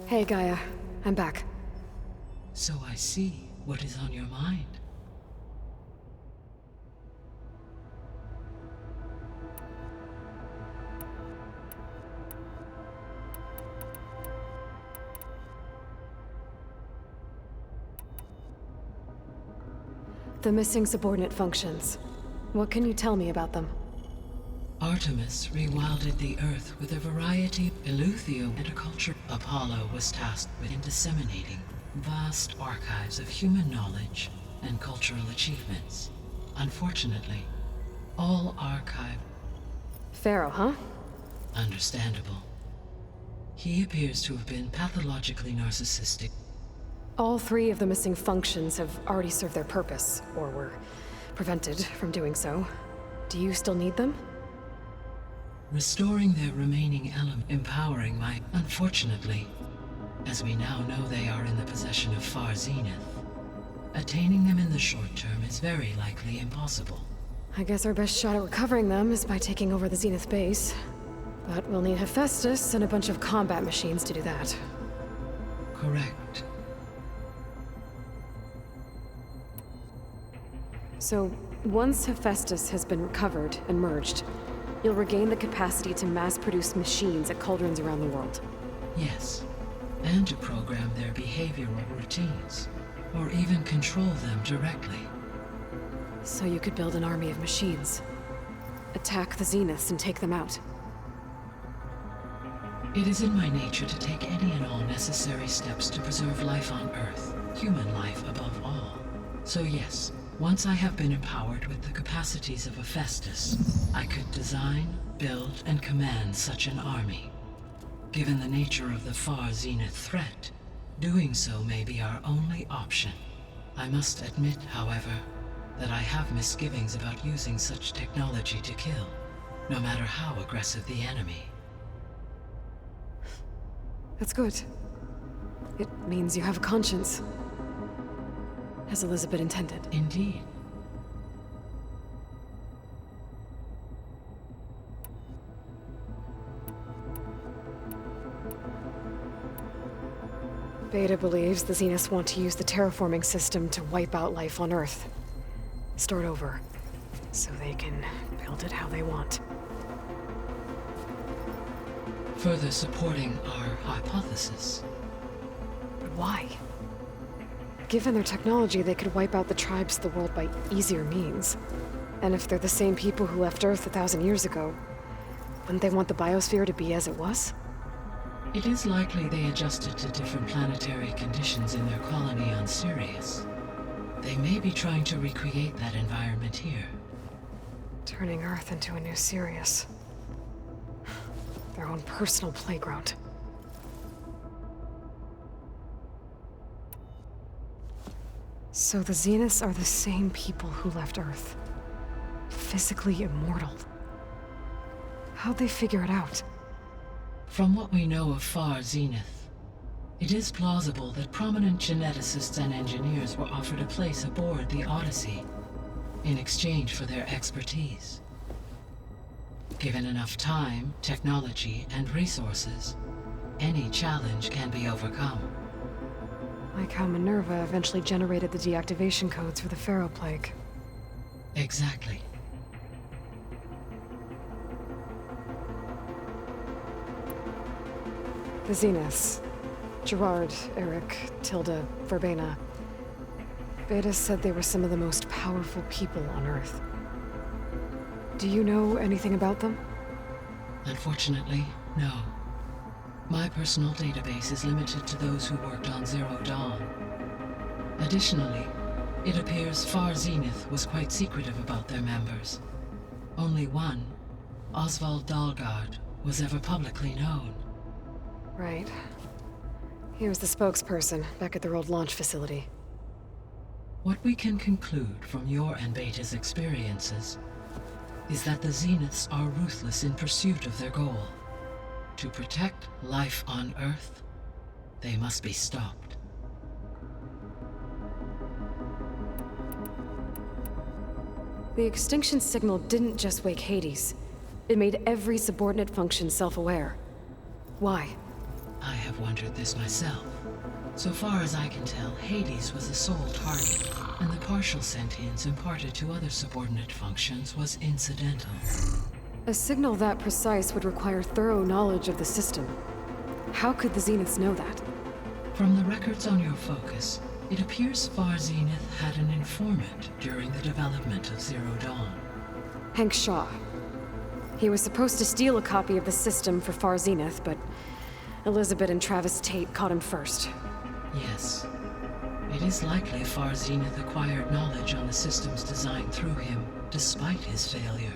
Hey, Gaia. I'm back. So I see what is on your mind. The missing subordinate functions. What can you tell me about them? Artemis rewilded the Earth with a variety of Eleuther and a culture. Apollo was tasked with disseminating vast archives of human knowledge and cultural achievements. Unfortunately, all archived. Pharaoh, huh? Understandable. He appears to have been pathologically narcissistic. All three of the missing functions have already served their purpose, or were prevented from doing so. Do you still need them? Restoring their remaining element, empowering my... Unfortunately, as we now know they are in the possession of far Zenith, attaining them in the short term is very likely impossible. I guess our best shot at recovering them is by taking over the Zenith base. But we'll need Hephaestus and a bunch of combat machines to do that. Correct. So, once Hephaestus has been recovered and merged, you'll regain the capacity to mass-produce machines at cauldrons around the world. Yes, and to program their behavioral routines, or even control them directly. So you could build an army of machines. Attack the Zeniths and take them out. It is in my nature to take any and all necessary steps to preserve life on Earth, human life above all. So yes, once I have been empowered with the capacities of Hephaestus, I could design, build, and command such an army. Given the nature of the far Zenith threat, doing so may be our only option. I must admit, however, that I have misgivings about using such technology to kill, no matter how aggressive the enemy. That's good. It means you have a conscience. As Elizabeth intended. Indeed. Beta believes the Zeniths want to use the terraforming system to wipe out life on Earth. Start over, so they can build it how they want. Further supporting our hypothesis. But why? Given their technology, they could wipe out the tribes of the world by easier means. And if they're the same people who left Earth 1,000 years ago, wouldn't they want the biosphere to be as it was? It is likely they adjusted to different planetary conditions in their colony on Sirius. They may be trying to recreate that environment here. Turning Earth into a new Sirius. Their own personal playground. So the Zeniths are the same people who left Earth. Physically immortal. How'd they figure it out? From what we know of far Zenith, it is plausible that prominent geneticists and engineers were offered a place aboard the Odyssey in exchange for their expertise. Given enough time, technology, and resources, any challenge can be overcome. Like how Minerva eventually generated the deactivation codes for the Pharaoh Plague. Exactly. The Zeniths. Gerard, Eric, Tilda, Verbena. Beta said they were some of the most powerful people on Earth. Do you know anything about them? Unfortunately, no. My personal database is limited to those who worked on Zero Dawn. Additionally, it appears far Zenith was quite secretive about their members. Only one, Oswald Dahlgard, was ever publicly known. Right. He was the spokesperson back at their old launch facility. What we can conclude from your and Beta's experiences is that the Zeniths are ruthless in pursuit of their goal. To protect life on Earth, they must be stopped. The extinction signal didn't just wake Hades. It made every subordinate function self-aware. Why? I have have wondered this myself. So far as I can tell, Hades was the sole target, and the partial sentience imparted to other subordinate functions was incidental. A signal that precise would require thorough knowledge of the system. How could the Zeniths know that? From the records on your focus, it appears Far Zenith had an informant during the development of Zero Dawn. Hank Shaw. He was supposed to steal a copy of the system for Far Zenith, but Elizabeth and Travis Tate caught him first. Yes. It is likely Far Zenith acquired knowledge on the system's design through him, despite his failure.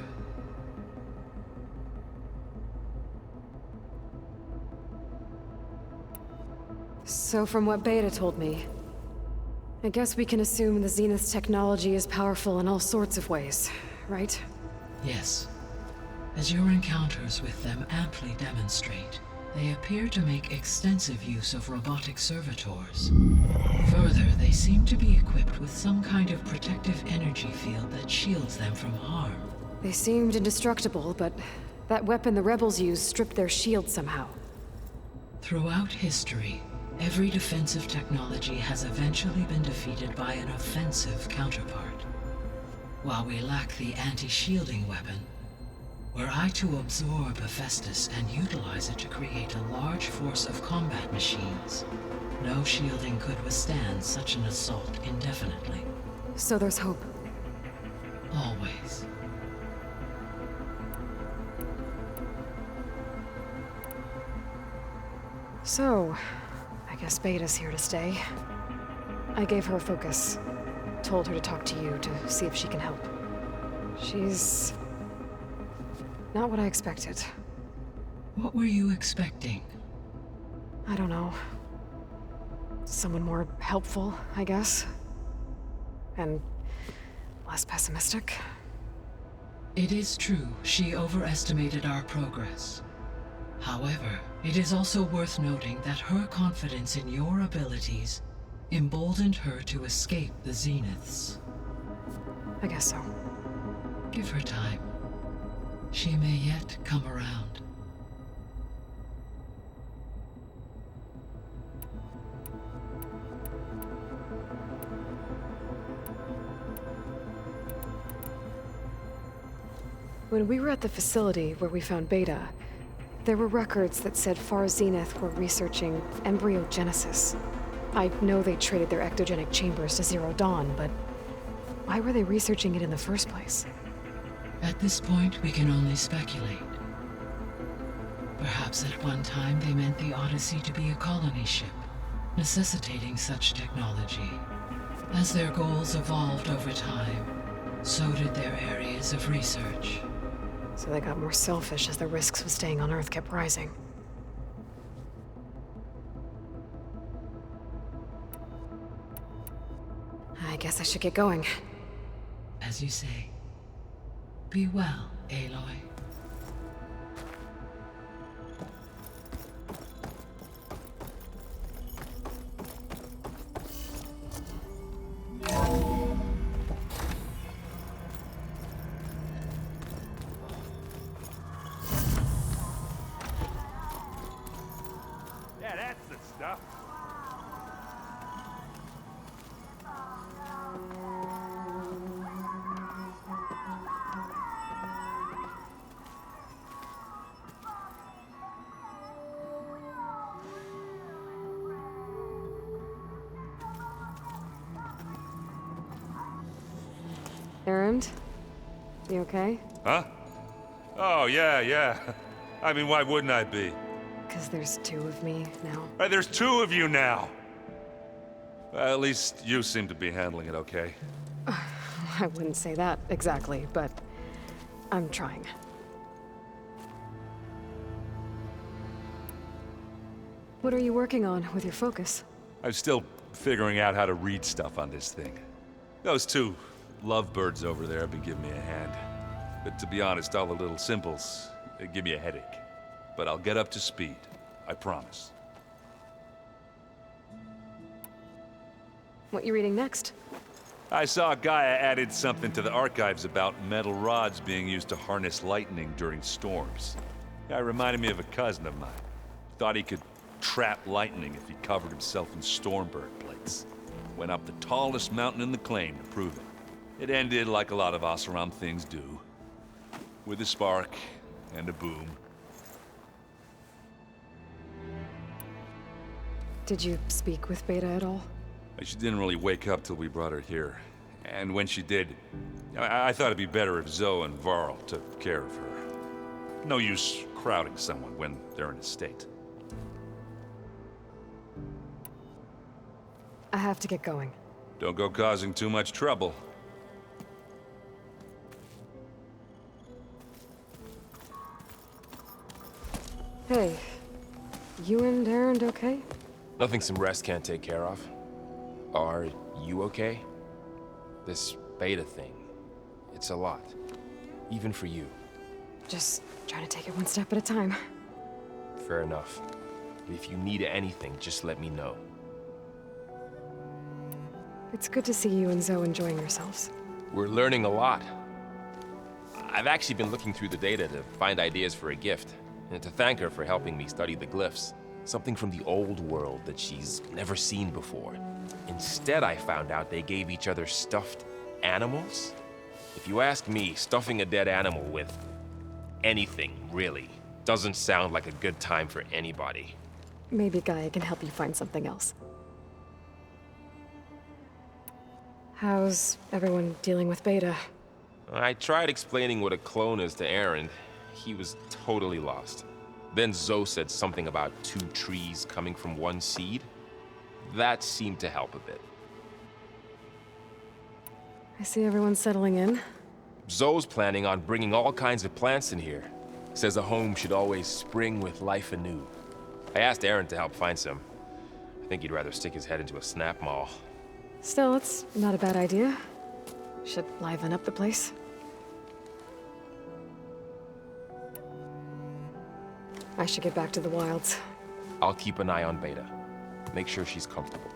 So from what Beta told me, I guess we can assume the Zenith's technology is powerful in all sorts of ways, right? Yes. As your encounters with them amply demonstrate, they appear to make extensive use of robotic servitors. Further, they seem to be equipped with some kind of protective energy field that shields them from harm. They seemed indestructible, but that weapon the rebels used stripped their shield somehow. Throughout history, every defensive technology has eventually been defeated by an offensive counterpart. While we lack the anti-shielding weapon, were I to absorb Hephaestus and utilize it to create a large force of combat machines, no shielding could withstand such an assault indefinitely. So there's hope. Always. So, I guess Beta's here to stay. I gave her a focus. Told her to talk to you to see if she can help. She's not what I expected. What were you expecting? I don't know. Someone more helpful, I guess. And less pessimistic. It is true, she overestimated our progress. However, it is also worth noting that her confidence in your abilities emboldened her to escape the Zeniths. I guess so. Give her time. She may yet come around. When we were at the facility where we found Beta, there were records that said Far Zenith were researching embryogenesis. I know they traded their ectogenic chambers to Zero Dawn, but why were they researching it in the first place? At this point, we can only speculate. Perhaps at one time they meant the Odyssey to be a colony ship, necessitating such technology. As their goals evolved over time, so did their areas of research. So they got more selfish as the risks of staying on Earth kept rising. I guess I should get going. As you say. Be well, Aloy. Yeah, that's the stuff. Errand? You okay? Huh? Oh, yeah. I mean, why wouldn't I be? Because there's two of me now. Right, there's two of you now. Well, at least you seem to be handling it okay. I wouldn't say that exactly, but I'm trying. What are you working on with your focus? I'm still figuring out how to read stuff on this thing. Those two lovebirds over there have been giving me a hand. But to be honest, all the little symbols, they give me a headache. But I'll get up to speed. I promise. What you reading next? I saw Gaia added something to the archives about metal rods being used to harness lightning during storms. Guy reminded me of a cousin of mine. Thought he could trap lightning if he covered himself in Stormbird plates. Went up the tallest mountain in the claim to prove it. It ended like a lot of Oseram things do. With a spark and a boom. Did you speak with Beta at all? She didn't really wake up till we brought her here. And when she did, I thought it'd be better if Zoe and Varl took care of her. No use crowding someone when they're in a state. I have to get going. Don't go causing too much trouble. Hey, you and Aaron okay? Nothing some rest can't take care of. Are you okay? This beta thing, it's a lot. Even for you. Just trying to take it one step at a time. Fair enough. If you need anything, just let me know. It's good to see you and Zoe enjoying yourselves. We're learning a lot. I've actually been looking through the data to find ideas for a gift, and to thank her for helping me study the glyphs. Something from the old world that she's never seen before. Instead, I found out they gave each other stuffed animals. If you ask me, stuffing a dead animal with anything, really, doesn't sound like a good time for anybody. Maybe Gaia can help you find something else. How's everyone dealing with Beta? I tried explaining what a clone is to Aaron. He was totally lost. Then Zoe said something about 2 trees coming from 1 seed. That seemed to help a bit. I see everyone settling in. Zoe's planning on bringing all kinds of plants in here. Says a home should always spring with life anew. I asked Aaron to help find some. I think he'd rather stick his head into a snap mall. Still, it's not a bad idea. Should liven up the place. I should get back to the wilds. I'll keep an eye on Beta. Make sure she's comfortable.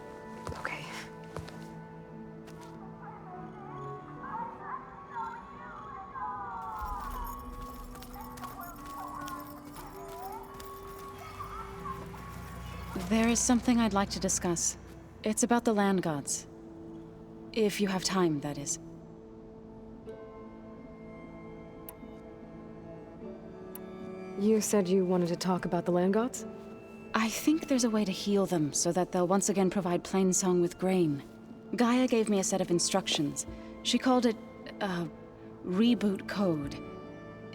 Okay. There is something I'd like to discuss. It's about the land gods. If you have time, that is. You said you wanted to talk about the land gods? I think there's a way to heal them so that they'll once again provide Plainsong with grain. Gaia gave me a set of instructions. She called it, reboot code.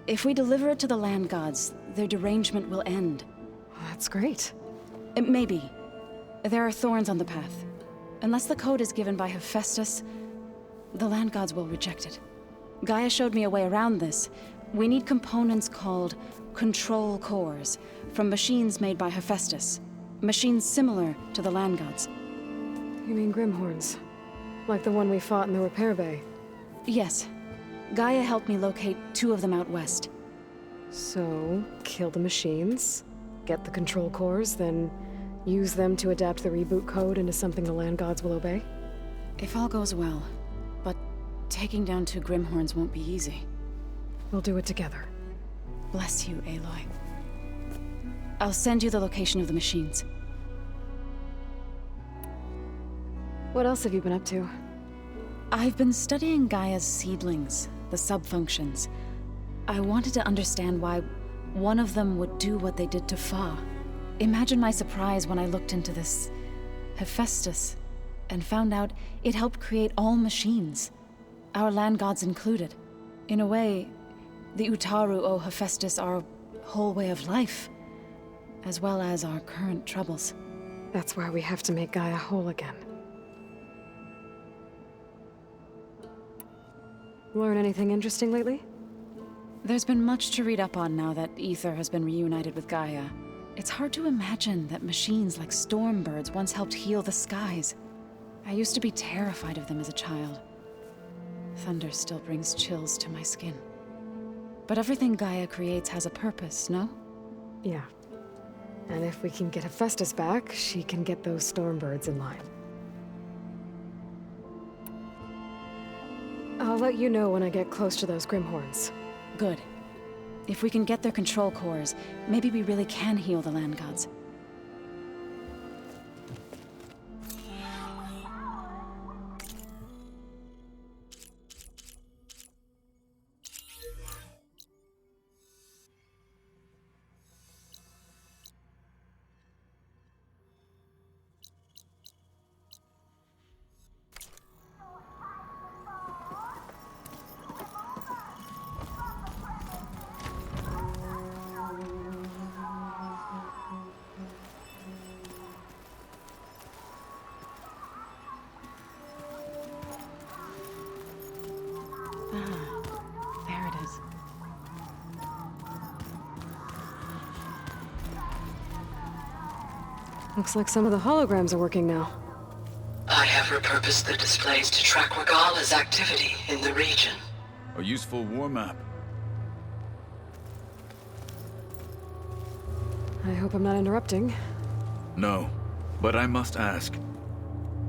If we deliver it to the land gods, their derangement will end. That's great. Maybe. There are thorns on the path. Unless the code is given by Hephaestus, the land gods will reject it. Gaia showed me a way around this. We need components called control cores from machines made by Hephaestus. Machines similar to the land gods. You mean Grimhorns? Like the one we fought in the repair bay? Yes. Gaia helped me locate 2 of them out west. So, kill the machines, get the control cores, then use them to adapt the reboot code into something the land gods will obey? If all goes well. But taking down 2 Grimhorns won't be easy. We'll do it together. Bless you, Aloy. I'll send you the location of the machines. What else have you been up to? I've been studying Gaia's seedlings, the subfunctions. I wanted to understand why one of them would do what they did to Fa. Imagine my surprise when I looked into this Hephaestus and found out it helped create all machines, our land gods included. In a way, the Utaru owe Hephaestus our whole way of life, as well as our current troubles. That's why we have to make Gaia whole again. Learn anything interesting lately? There's been much to read up on now that Ether has been reunited with Gaia. It's hard to imagine that machines like Stormbirds once helped heal the skies. I used to be terrified of them as a child. Thunder still brings chills to my skin. But everything Gaia creates has a purpose, no? Yeah. And if we can get Hephaestus back, she can get those Stormbirds in line. I'll let you know when I get close to those Grimhorns. Good. If we can get their control cores, maybe we really can heal the land gods. Looks like some of the holograms are working now. I have repurposed the displays to track Regala's activity in the region. A useful war map. I hope I'm not interrupting. No, but I must ask.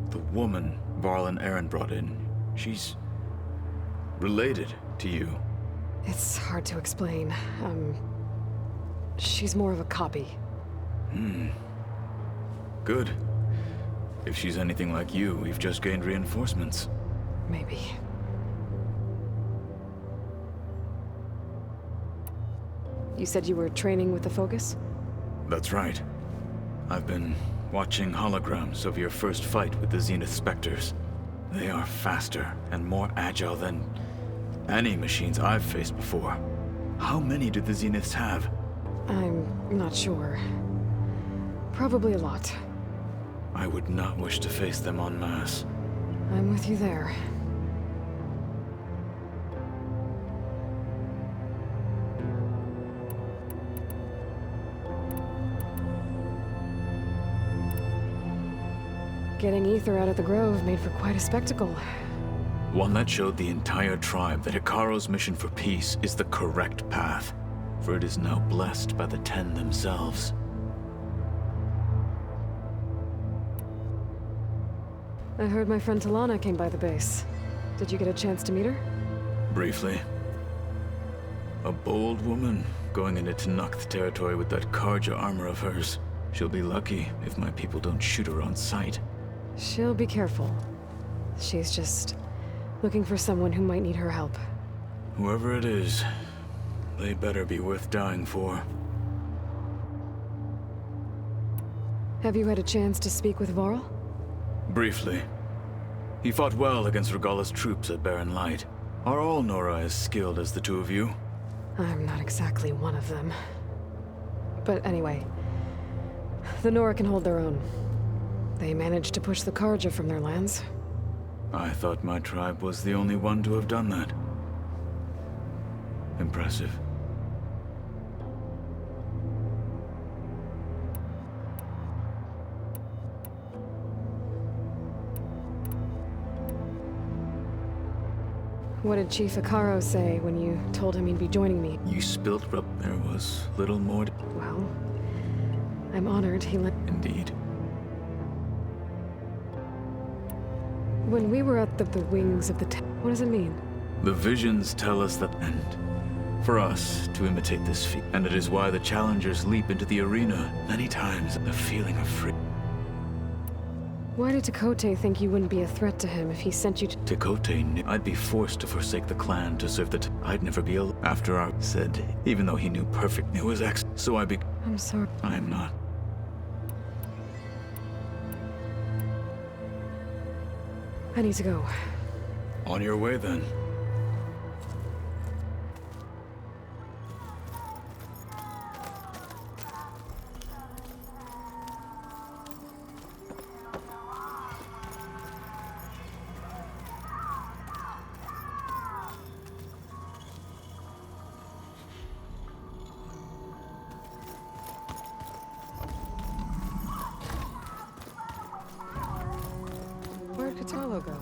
The woman Varl and Aaron brought in, she's related to you. It's hard to explain. She's more of a copy. Good. If she's anything like you, we've just gained reinforcements. Maybe. You said you were training with the Focus? That's right. I've been watching holograms of your first fight with the Zenith Spectres. They are faster and more agile than any machines I've faced before. How many do the Zeniths have? I'm not sure. Probably a lot. I would not wish to face them en masse. I'm with you there. Getting Ether out of the Grove made for quite a spectacle. One that showed the entire tribe that Hikaro's mission for peace is the correct path, for it is now blessed by the Ten themselves. I heard my friend Talana came by the base. Did you get a chance to meet her? Briefly. A bold woman going into Tenakth territory with that Karja armor of hers. She'll be lucky if my people don't shoot her on sight. She'll be careful. She's just looking for someone who might need her help. Whoever it is, they better be worth dying for. Have you had a chance to speak with Varl? Briefly. He fought well against Regala's troops at Barren Light. Are all Nora as skilled as the two of you? I'm not exactly one of them. But anyway, the Nora can hold their own. They managed to push the Karja from their lands. I thought my tribe was the only one to have done that. Impressive. What did Chief Hikaro say when you told him he'd be joining me? You spilt rub. There was little more to... Well, I'm honored he let... Indeed. When we were at the wings of the what does it mean? The visions tell us that end. For us to imitate this feat. And it is why the challengers leap into the arena many times. The feeling of freedom. Why did Tekote think you wouldn't be a threat to him if he sent you to... Tekote knew I'd be forced to forsake the clan to serve the I'd never be able... After I said, even though he knew perfect, it was so I be... I'm sorry. I am not. I need to go. On your way then. Where'd Katalo go?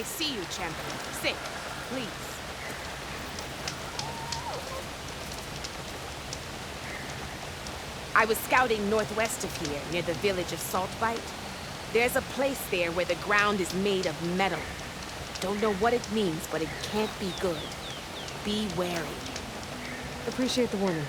I see you, champion. Sit, please. I was scouting northwest of here, near the village of Saltbite. There's a place there where the ground is made of metal. Don't know what it means, but it can't be good. Be wary. Appreciate the warning.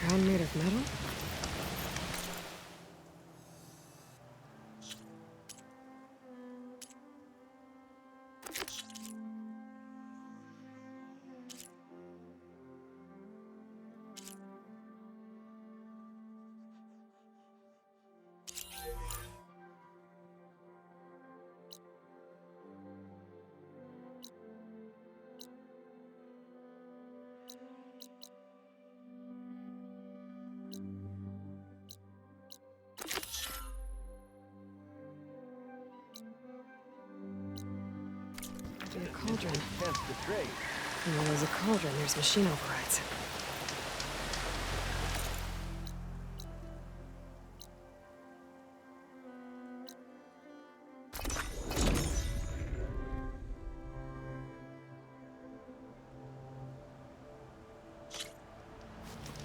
Ground made of metal? Could be a cauldron. And when there's a cauldron, there's machine overrides.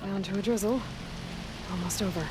Down to a drizzle. Almost over.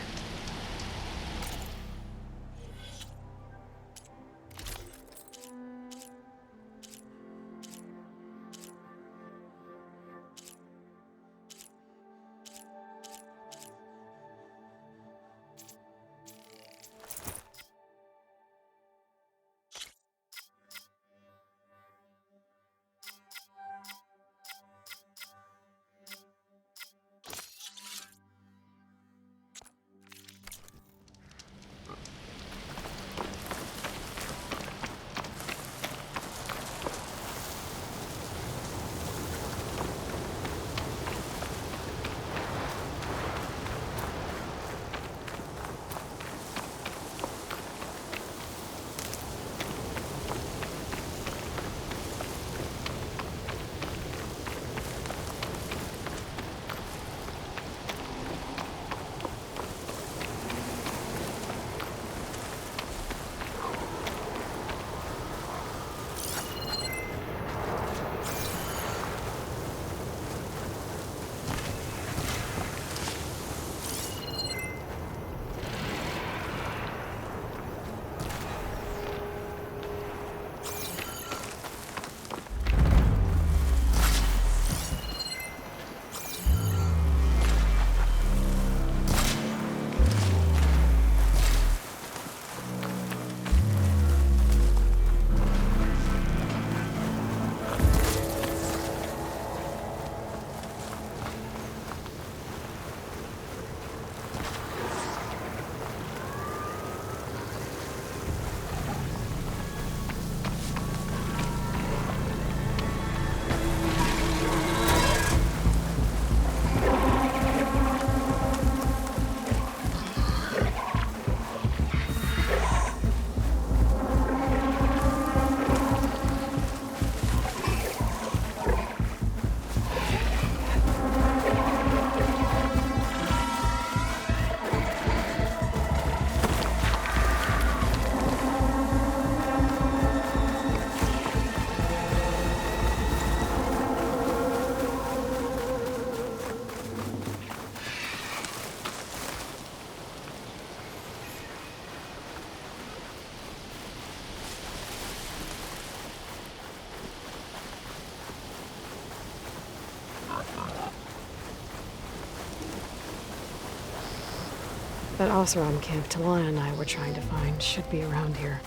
That Oseram camp Talana and I were trying to find should be around here.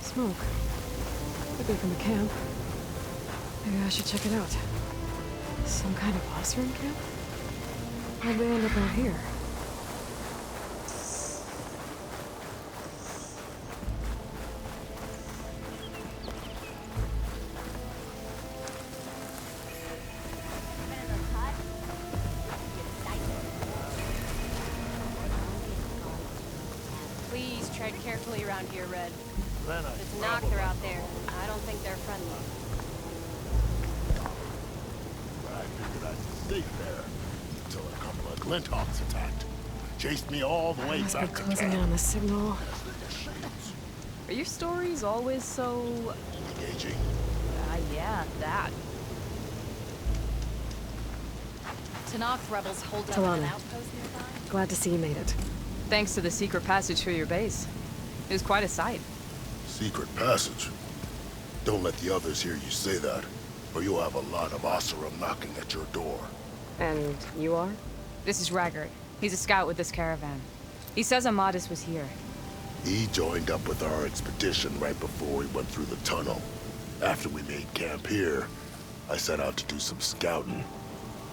Smoke. Could be from the camp. Maybe I should check it out. Some kind of Oseram camp? How'd they end up out here? Please tread carefully around here, Red. It's knocked they're out there. I don't think they're friendly. I figured I'd stay there until a couple of Glinthawks attacked. Chased me all the way Must be back to closing in on town. the signal. Are your stories always so... Engaging. yeah, that. Tanakh rebels hold up Talana. an outpost nearby? Glad to see you made it. Thanks to the secret passage for your base. It was quite a sight. Secret passage. Don't let the others hear you say that, or you'll have a lot of Oseram knocking at your door. And you are? This is Raggart. He's a scout with this caravan. He says Amadis was here. He joined up with our expedition right before we went through the tunnel. After we made camp here, I set out to do some scouting.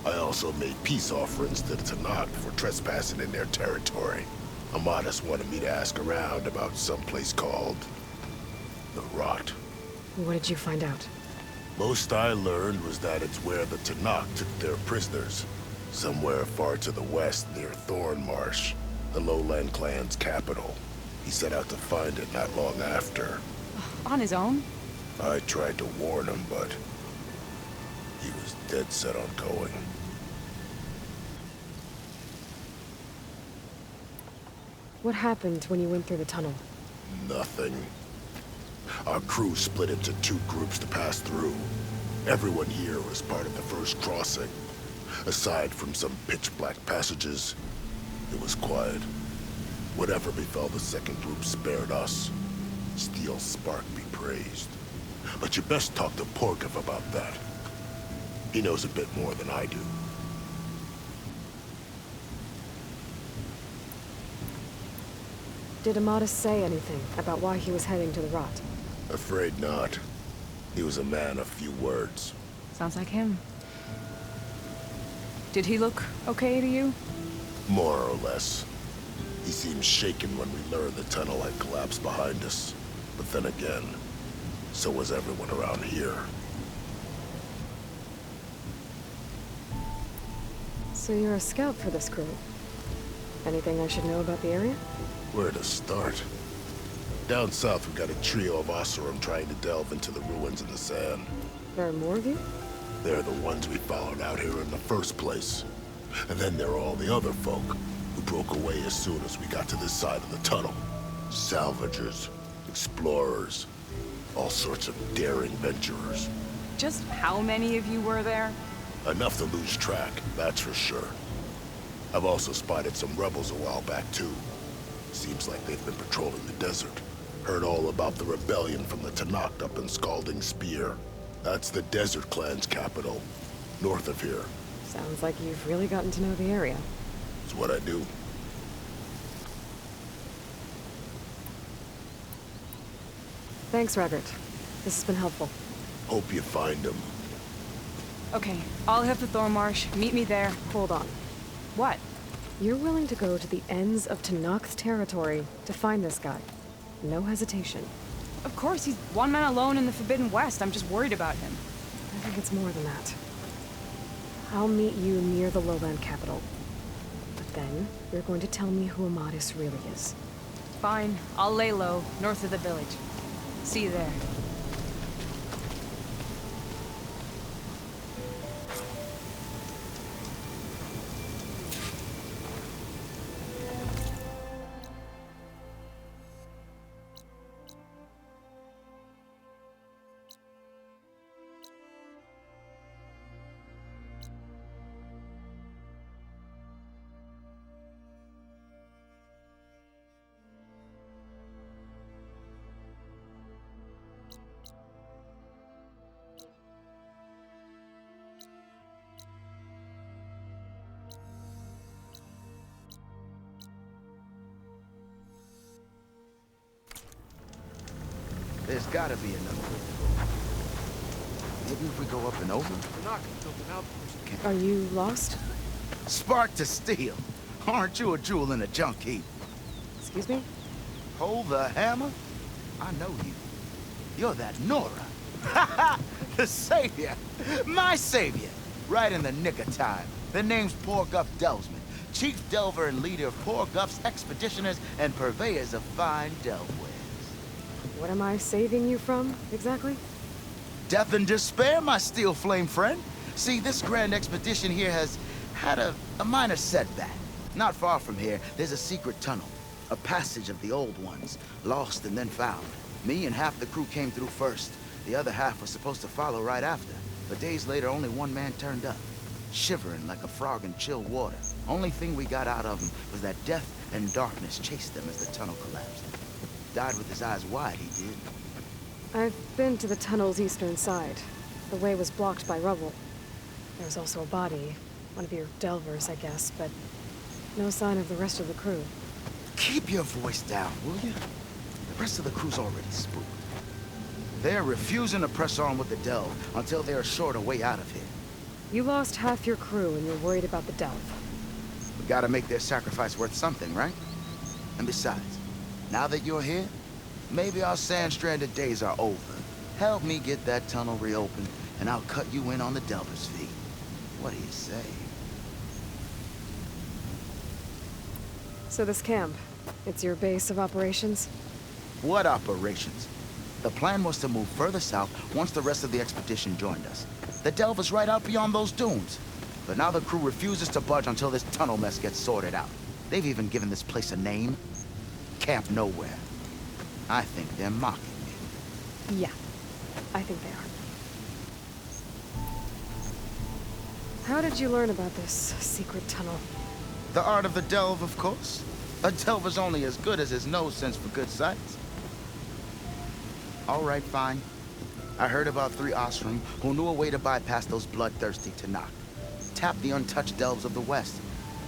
I also made peace offerings to the Tanakh for trespassing in their territory. Amadis wanted me to ask around about some place called... the Rot. What did you find out? Most I learned was that it's where the Tanakh took their prisoners. Somewhere far to the west near Thornmarsh, the Lowland clan's capital. He set out to find it not long after. On his own? I tried to warn him, but he was dead set on going. What happened when you went through the tunnel? Nothing. Our crew split into 2 groups to pass through. Everyone here was part of the first crossing. Aside from some pitch-black passages, it was quiet. Whatever befell the second group spared us. Steel Spark be praised. But you best talk to Porkov about that. He knows a bit more than I do. Did Amadis say anything about why he was heading to the Rot? Afraid not. He was a man of few words. Sounds like him. Did he look okay to you? More or less. He seemed shaken when we learned the tunnel had collapsed behind us. But then again, so was everyone around here. So you're a scout for this group. Anything I should know about the area? Where to start? Down south, we got a trio of Oseram trying to delve into the ruins in the sand. There are more of you? They're the ones we followed out here in the first place. And then there are all the other folk who broke away as soon as we got to this side of the tunnel. Salvagers, explorers, all sorts of daring venturers. Just how many of you were there? Enough to lose track, that's for sure. I've also spotted some rebels a while back, too. Seems like they've been patrolling the desert. Heard all about the rebellion from the Tanakh up in Scalding Spear. That's the Desert Clan's capital, north of here. Sounds like you've really gotten to know the area. It's what I do. Thanks, Raggart. This has been helpful. Hope you find them. Okay, I'll head for Thornmarsh. Meet me there. Hold on. What? You're willing to go to the ends of Tanakh's territory to find this guy. No hesitation. Of course, he's one man alone in the Forbidden West. I'm just worried about him. I think it's more than that. I'll meet you near the lowland capital. But then, you're going to tell me who Amadis really is. Fine, I'll lay low, north of the village. See you there. There's gotta be another way. Maybe if we go up and over? Are you lost? Spark to steel. Aren't you a jewel in a junk heap? Excuse me? Hold the hammer? I know you. You're that Nora. Ha ha! The savior! My savior! Right in the nick of time. The name's Poor Guff Delvesman, chief delver and leader of Poor Guff's expeditioners and purveyors of fine delve wares. What am I saving you from, exactly? Death and despair, my steel flame friend. See, this grand expedition here has had a minor setback. Not far from here, there's a secret tunnel. A passage of the old ones, lost and then found. Me and half the crew came through first. The other half was supposed to follow right after. But days later, only one man turned up, shivering like a frog in chill water. Only thing we got out of him was that death and darkness chased them as the tunnel collapsed. Died with his eyes wide, he did. I've been to the tunnel's eastern side. The way was blocked by rubble. There was also a body. One of your delvers, I guess, but no sign of the rest of the crew. Keep your voice down, will you? The rest of the crew's already spooked. They're refusing to press on with the delve until they're assured a way out of here. You lost half your crew and you're worried about the delve. We gotta make their sacrifice worth something, right? And besides, now that you're here, maybe our sand-stranded days are over. Help me get that tunnel reopened, and I'll cut you in on the delver's fee. What do you say? So this camp, it's your base of operations? What operations? The plan was to move further south once the rest of the expedition joined us. The delve is right out beyond those dunes. But now the crew refuses to budge until this tunnel mess gets sorted out. They've even given this place a name. Camp Nowhere. I think they're mocking me. Yeah, I think they are. How did you learn about this secret tunnel? The art of the delve, of course. A delver's only as good as his nose sense for good sights. All right, fine. I heard about 3 Osram who knew a way to bypass those bloodthirsty Tanakh. Tap the untouched delves of the West.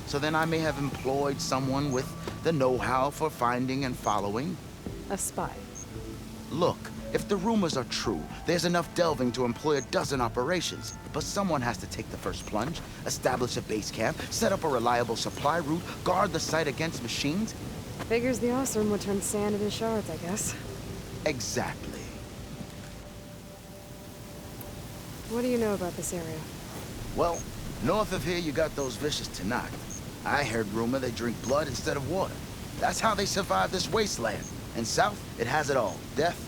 So then I may have employed someone with the know-how for finding and following. A spy. Look, if the rumors are true, there's enough delving to employ a dozen operations. But someone has to take the first plunge, establish a base camp, set up a reliable supply route, guard the site against machines. Figures the Osram would turn sand into shards, I guess. Exactly. What do you know about this area? Well, north of here you got those vicious Tanakh. I heard rumor they drink blood instead of water. That's how they survive this wasteland. And south, it has it all. Death,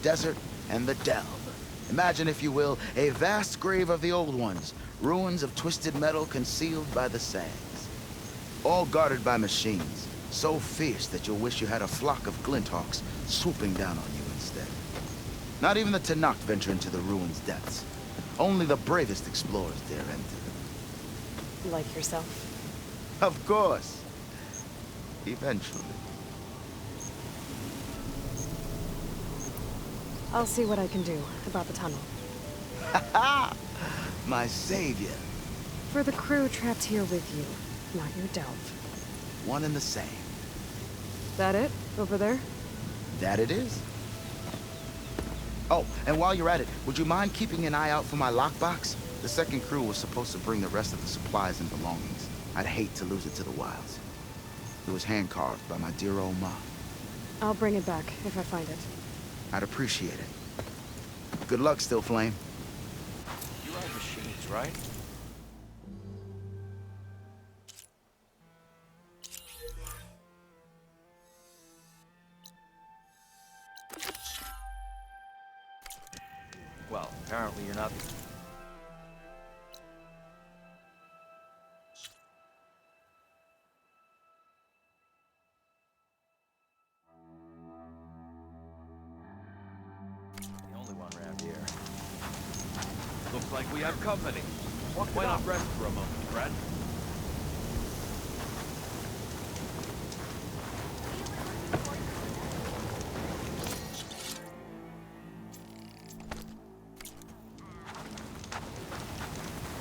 desert, and the delve. Imagine, if you will, a vast grave of the old ones. Ruins of twisted metal concealed by the sands. All guarded by machines. So fierce that you'll wish you had a flock of glinthawks swooping down on you instead. Not even the Tanakh venture into the ruins' depths. Only the bravest explorers dare enter. Like yourself? Of course. Eventually. I'll see what I can do about the tunnel. Ha ha! My savior. For the crew trapped here with you, not your delve. One and the same. That it? Over there? That it is. Oh, and while you're at it, would you mind keeping an eye out for my lockbox? The second crew was supposed to bring the rest of the supplies and belongings. I'd hate to lose it to the wilds. It was hand-carved by my dear old mom. I'll bring it back if I find it. I'd appreciate it. Good luck, Still Flame. You ride machines, right? Well, apparently you're not the... only one around here. Looks like we have company. Why not rest for a moment, friend?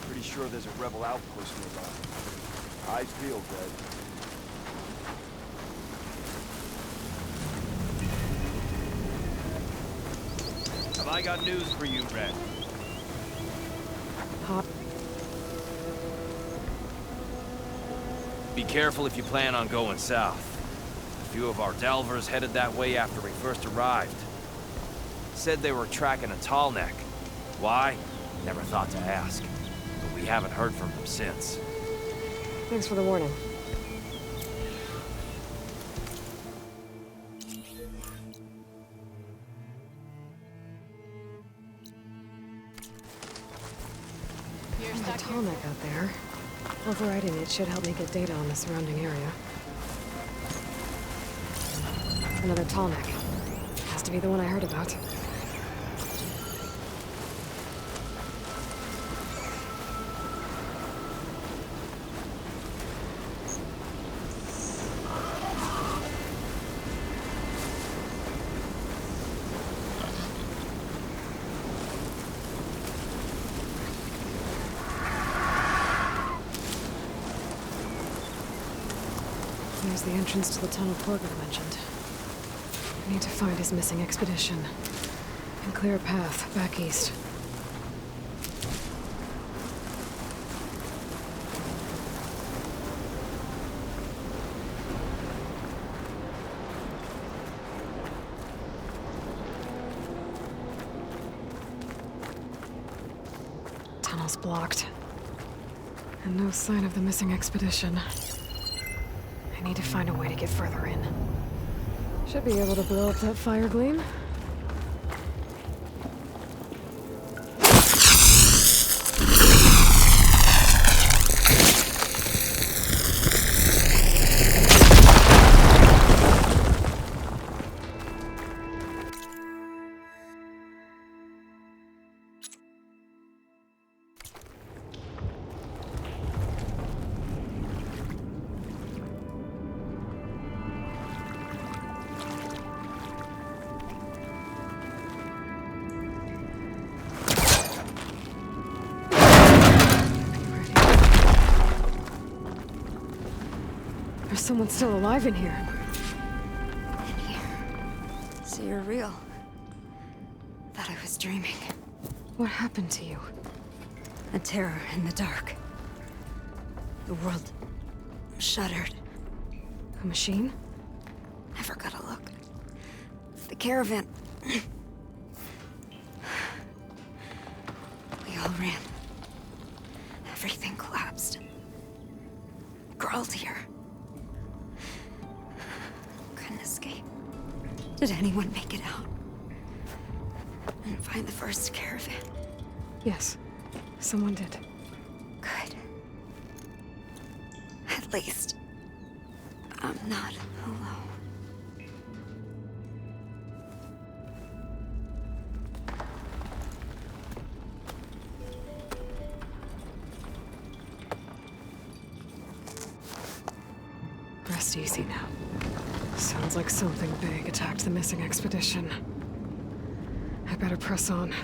Pretty sure there's a rebel outpost nearby. Eyes peeled, Red. Have I got news for you, Red? Hot. Be careful if you plan on going south. A few of our delvers headed that way after we first arrived. Said they were tracking a tall neck. Why? Never thought to ask. But we haven't heard from them since. Thanks for the warning. There's a tall neck out there. Overriding it should help me get data on the surrounding area. Another tall neck. Has to be the one I heard about. There's the entrance to the tunnel Porter mentioned. I need to find his missing expedition and clear a path back east. Tunnel's blocked. And no sign of the missing expedition. I need to find a way to get further in. Should be able to blow up that fire gleam. There's someone still alive in here. In here. So you're real. Thought I was dreaming. What happened to you? A terror in the dark. The world shuddered. A machine? Never got a look. The caravan. We all ran. Everything collapsed. Crawled here. Couldn't escape. Did anyone make it out? And find the first caravan? Yes, someone did. Good. At least, I'm not alone. Rest easy now. Sounds like something big attacked the missing expedition. I better press on.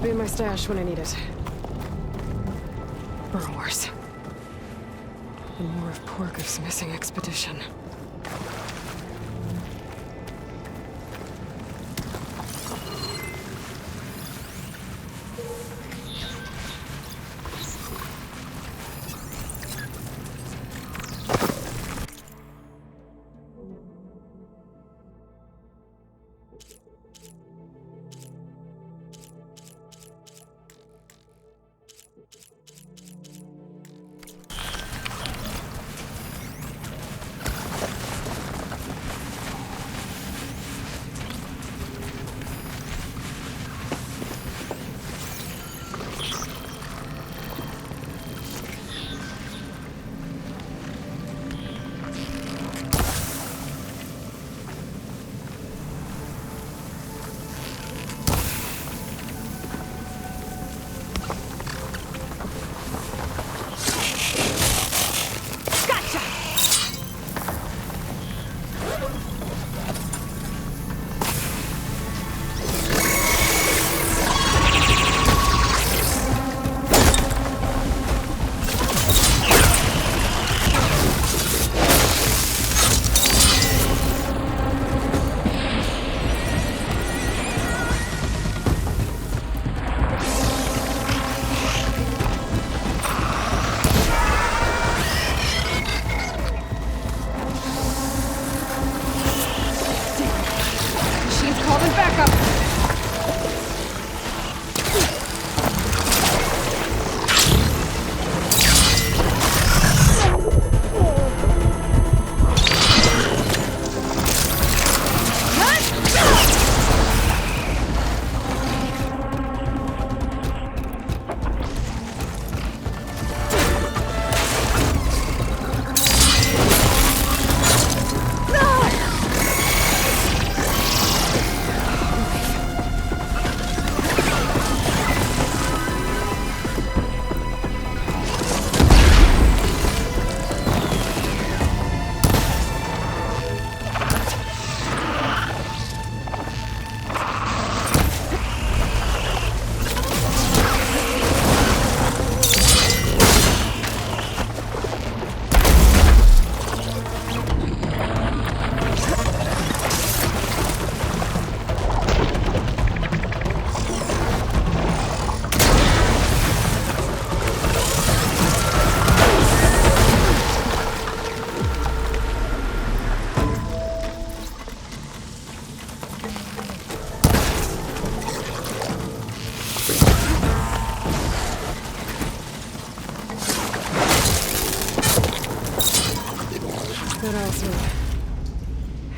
be in my stash when I need it. Burrowers. And more of Pork's missing expedition.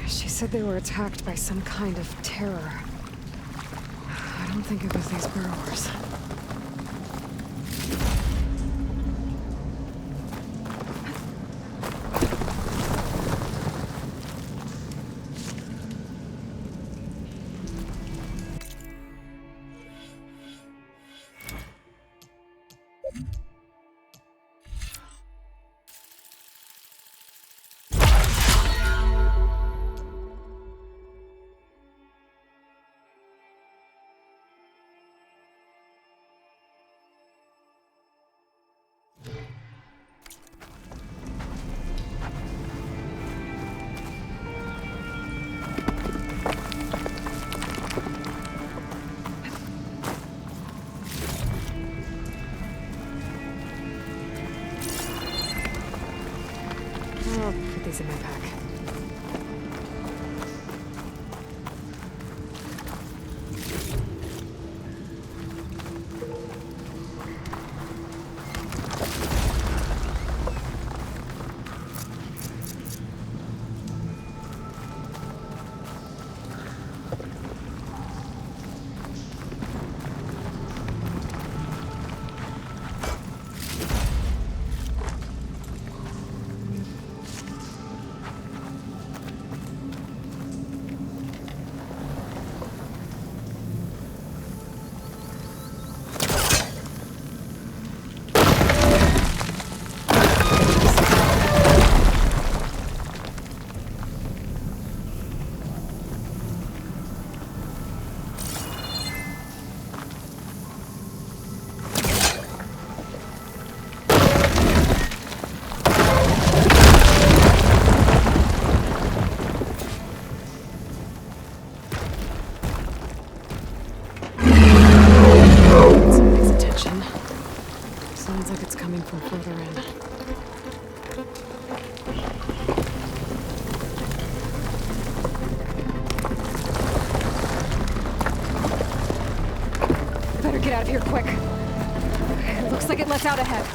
She said they were attacked by some kind of terror. I don't think it was these burrowers. coming from further in. Better get out of here quick. It looks like it lets out ahead.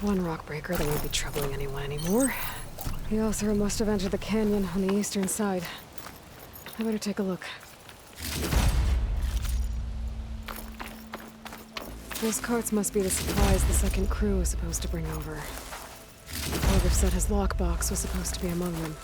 One rock breaker that won't be troubling anyone anymore. The Othra must have entered the canyon on the eastern side. I better take a look. Those carts must be the supplies the second crew was supposed to bring over. Orgriff said his lockbox was supposed to be among them.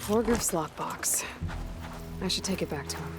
Forgriff's lockbox. I should take it back to him.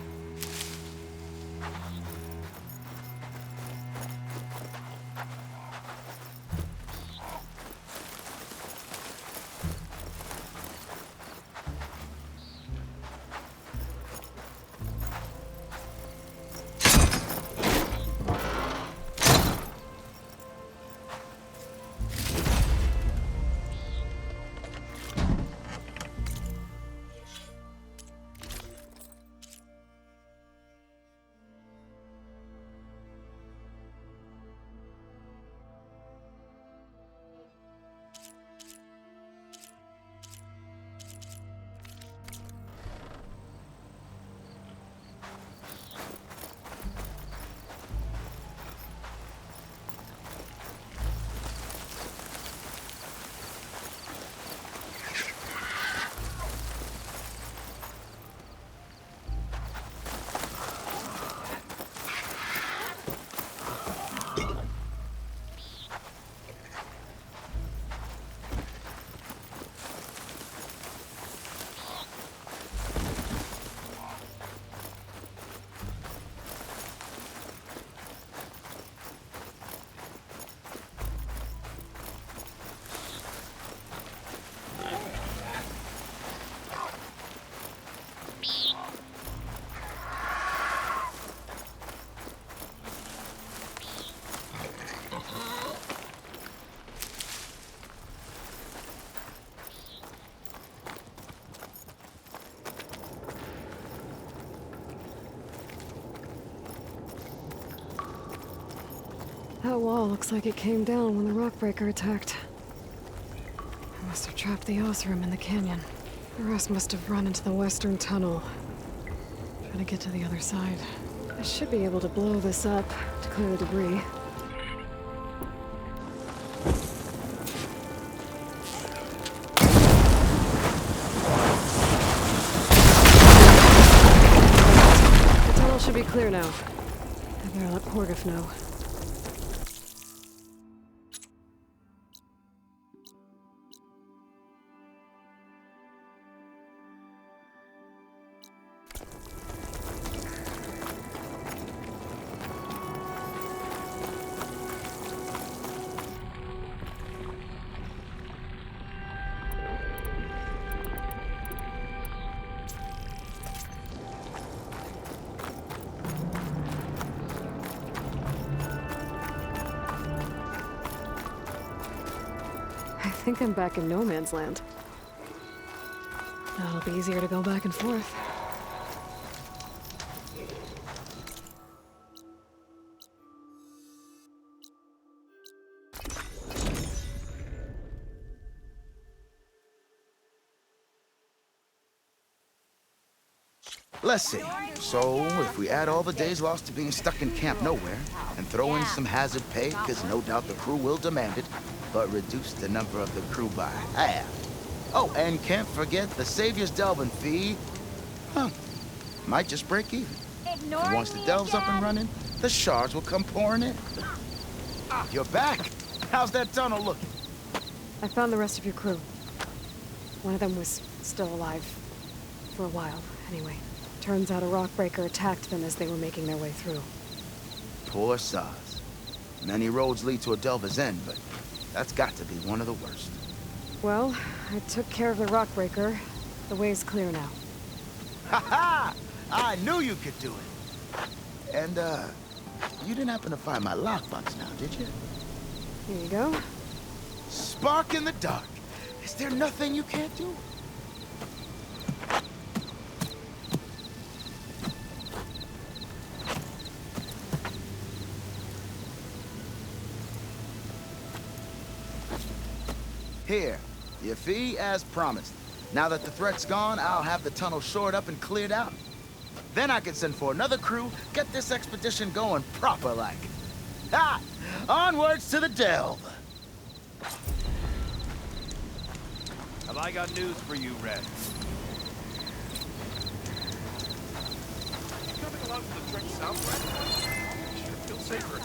That wall looks like it came down when the rockbreaker attacked. I must have trapped the Osram in the canyon. The rest must have run into the western tunnel. Trying to get to the other side. I should be able to blow this up to clear the debris. The tunnel should be clear now. I better let Porgriff know. I think I'm back in no man's land. That'll be easier to go back and forth. Let's see. So, if we add all the days lost to being stuck in Camp Nowhere, and throw in some hazard pay, because no doubt the crew will demand it, but reduce the number of the crew by half. Oh, and can't forget the Savior's delving fee. Huh. Might just break even. And once the delve's up and running, the shards will come pouring in. You're back. How's that tunnel looking? I found the rest of your crew. One of them was still alive. For a while, anyway. Turns out a rockbreaker attacked them as they were making their way through. Poor sods. Many roads lead to a delver's end, but that's got to be one of the worst. Well, I took care of the rockbreaker. The way's clear now. Ha-ha! I knew you could do it. And, you didn't happen to find my lockbox now, did you? Here you go. Spark in the dark. Is there nothing you can't do? Here, your fee as promised. Now that the threat's gone, I'll have the tunnel shored up and cleared out. Then I can send for another crew, get this expedition going proper-like. Ha! Onwards to the delve! Have I got news for you, Red? Coming along to the trek south, right? Sure feels safer.